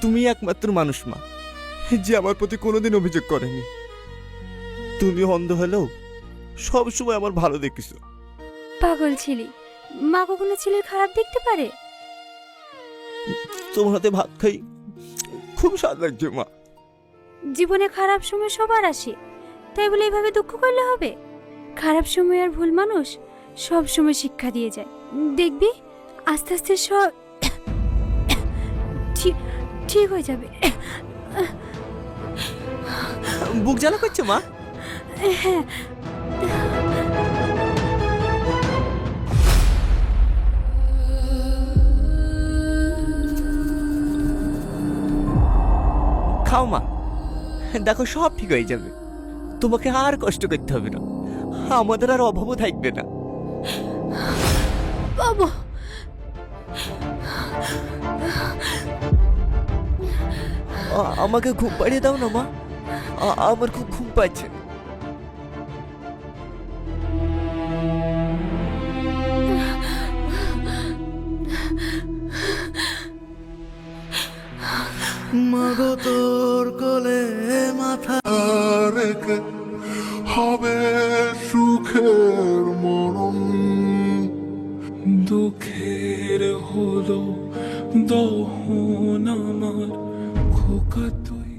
তুমি একমাত্র মানুষ মা যে আমার প্রতি কোনোদিন অভিযোগ করেনি। তুমি অন্ধ হলেও সবসময় আমার ভালো দেখিস। পাগল ছিলি, মা কখনো ছেলের খারাপ দেখতে পারে? তোমার হাতে ভাত খাই খুব স্বাদ লাগছে মা। জীবনে খারাপ সময় সবার আসে, তাই বলে এভাবে দুঃখ করলে হবে? খারাপ সময় আর ভুল মানুষ সব সময় শিক্ষা দিয়ে যায়। দেখবি আস্তে আস্তে সব ঠিক হয়ে যাবে। বুক জ্বালা করছে মা? হ্যাঁ, খাও মা, দেখো সব ঠিক হয়ে যাবে। তোমাকে আর কষ্ট করতে হবে না, আমাদের আর অভাবও থাকবে না। বাবা আমাকে ঘুম পাড়িয়ে দাও না মা, আমার খুব ঘুম পাচ্ছে। মাগো তোর কোলে মাথা রেখে হবে সুখের মরণ। দুঃখের হলো দহন আমার খোকা তুই।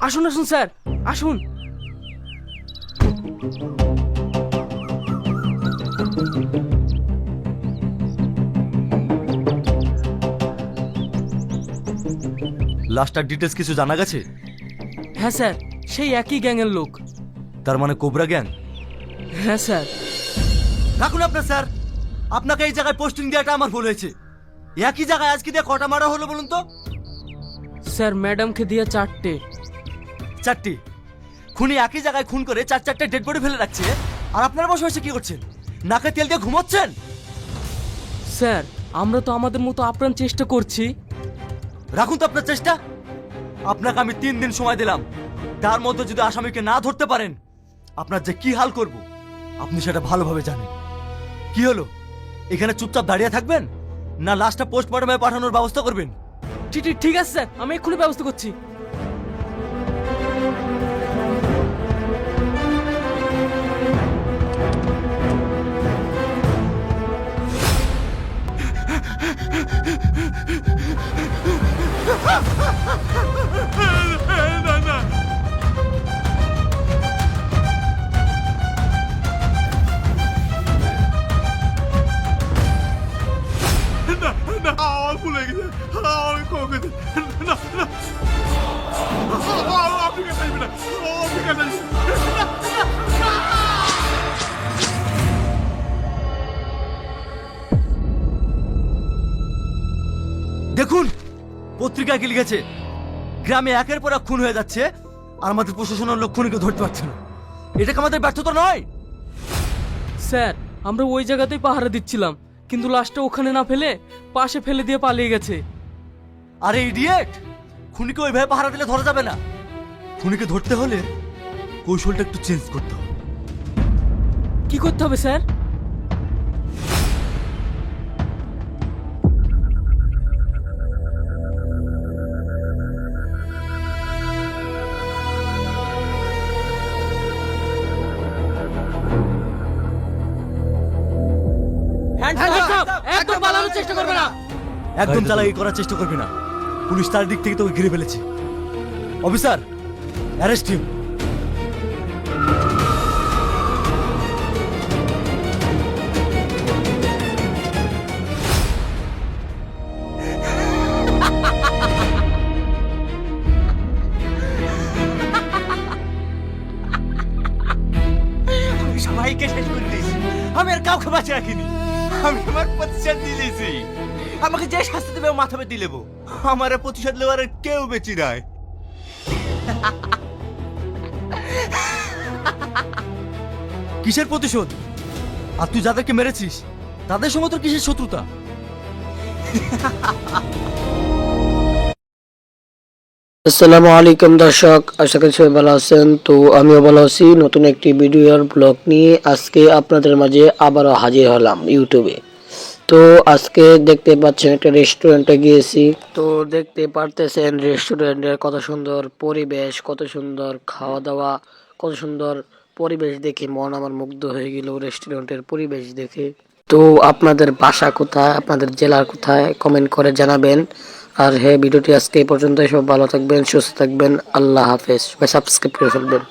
আসুন আসুন স্যার, আসুন। লাস্টার ডিটেলস কিছু জানা গেছে? হ্যাঁ স্যার, সেই একই গ্যাংয়ের লোক। তার মানে কোবরা গ্যাং? হ্যাঁ স্যার। রাখুন আপনার স্যার, আপনাকে এই জায়গায় পোস্টিং দেওয়াটা আমার ভুল হয়েছে। একই জায়গায় আজকে দিয়ে কটা মারা হলো বলুন তো? স্যার ম্যাডামকে দিয়ে 4টে। 4টি খুনি একই জায়গায় খুন করে 4-4টে ডেড বডি ফেলে রাখছে, আর আপনারা বসে বসে কি করছেন? নাকে তেল দিয়ে ঘুমাচ্ছেন? স্যার আমরা তো আমাদের মতো আপ্রাণ চেষ্টা করছি। রাখুন তো আপনার চেষ্টা। আপনাকে আমি 3 দিন সময় দিলাম, তার মধ্যে যদি আসামিকে না ধরতে পারেন আপনার যে কি হাল করব আপনি সেটা ভালোভাবে জানেন। কি হলো, এখানে চুপচাপ দাঁড়িয়ে থাকবেন না লাশটা পোস্টমর্টমে পাঠানোর ব্যবস্থা করবেন? ঠিক আছে স্যার, আমি এক্ষুনি ব্যবস্থা করছি। আমার ভুলে গেছে, আমি কমে গেছে। না না, আপনি কেন আসবেন না, আপনি কেন আসবেন? দেখুন পত্রিকায় কি লিখেছে, গ্রামে একের পর এক খুন হয়ে যাচ্ছে আর আমাদের প্রশাসনের লোক খুনিকে ধরতে পারছে না। এটা কি আমাদের ব্যর্থতা নয়? স্যার আমরা ওই জায়গাতেই পাহারা দিচ্ছিলাম, কিন্তু লাশটা ওখানে না ফেলে পাশে ফেলে দিয়ে পালিয়ে গেছে। আরে ইডিয়েট, খুনিকে ওইভাবে পাহারা দিলে ধরা যাবে না। খুনিকে ধরতে হলে কৌশলটা একটু চেঞ্জ করতে হবে। কি করতে হবে স্যার? একদম পালানোর চেষ্টা করবে না। একদম চালাকি করার চেষ্টা করবি না, পুলিশ তার দিক থেকে তোকে ঘিরে ফেলেছে। Officer, arrest him. আমি সবাইকে শেষ করে দিয়েছি, আমি আর কাউকে বাঁচে রাখিনি। আমি আমার প্রতিশোধ দিয়ে দিয়েছি। আমাকে যে শাস্তি দেবে ও মাথা পেতে নেবো। আমার আর প্রতিশোধ নেওয়ার আর কেউ বেঁচে নাই। কিসের প্রতিশোধ? আর তুই যাদেরকে মেরেছিস তাদের সঙ্গে তোর কিসের শত্রুতা? আসসালামু আলাইকুম দর্শক, আশা করি সবাই ভালো আছেন। তো আমিও ভালো আছি। নতুন একটি ভিডিওর ব্লগ নিয়ে আজকে আপনাদের মাঝে আবারও হাজির হলাম ইউটিউবে। তো আজকে দেখতে পাচ্ছেন একটা রেস্টুরেন্টে গিয়েছি। তো দেখতে পারতেছেন রেস্টুরেন্টের কত সুন্দর পরিবেশ, কত সুন্দর খাওয়া দাওয়া, কত সুন্দর পরিবেশ দেখে মন আমার মুগ্ধ হয়ে গেল রেস্টুরেন্টের পরিবেশ দেখে। তো আপনাদের বাসা কোথায়, আপনাদের জেলা কোথায়, কমেন্ট করে জানাবেন। আর হ্যাঁ, ভিডিওটি আজকে এই পর্যন্তই। সব ভালো থাকবেন, সুস্থ থাকবেন। আল্লাহ হাফেজ। সবাই সাবস্ক্রাইব করে ফেলবেন।